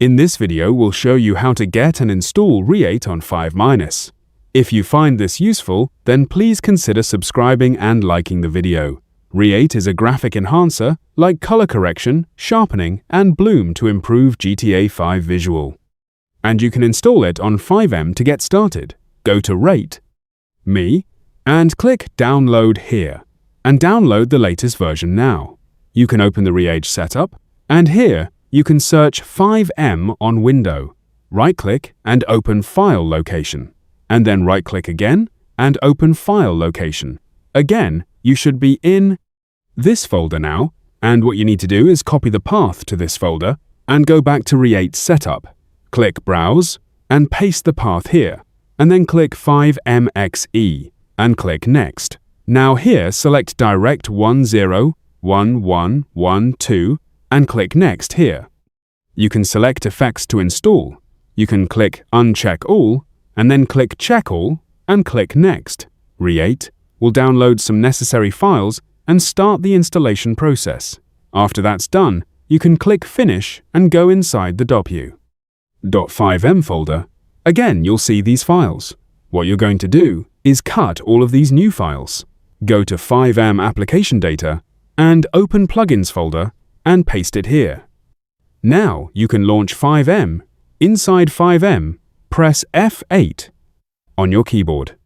In this video, we'll show you how to get and install Reshade on FiveM. If you find this useful, then please consider subscribing and liking the video. Reshade is a graphic enhancer like color correction, sharpening, and bloom to improve GTA 5 visual. And you can install it on FiveM to get started. Go to Rate, Me, and click Download here, and download the latest version now. You can open the Reshade setup, and here you can search FiveM on Window. Right-click and open File Location, and then right-click again and open File Location. Again, you should be in this folder now, and what you need to do is copy the path to this folder and go back to Reshade Setup. Click Browse and paste the path here, and then click FiveMXE and click Next. Now here select Direct 101112 and click Next here. You can select effects to install. You can click Uncheck All and then click Check All and click Next. Reshade will download some necessary files and start the installation process. After that's done, you can click Finish and go inside the .FiveM folder. Again, you'll see these files. What you're going to do is cut all of these new files. Go to FiveM Application Data and open Plugins folder and paste it here. Now you can launch FiveM. Inside FiveM, press F8 on your keyboard.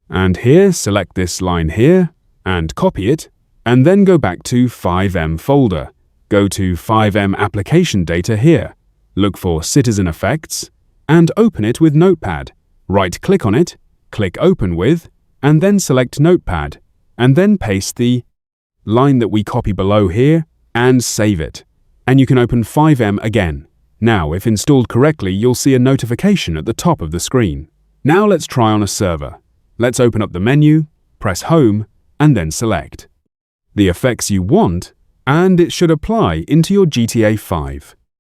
And here, select this line here and copy it, and then go back to FiveM folder. Go to FiveM Application Data here. Look for Citizen Effects and open it with Notepad. Right-click on it, click Open With, and then select Notepad, and then paste the line that we copy below here and save it. And you can open FiveM again. Now, if installed correctly, you'll see a notification at the top of the screen. Now let's try on a server. Let's open up the menu, press Home, and then select the effects you want, and it should apply into your GTA 5.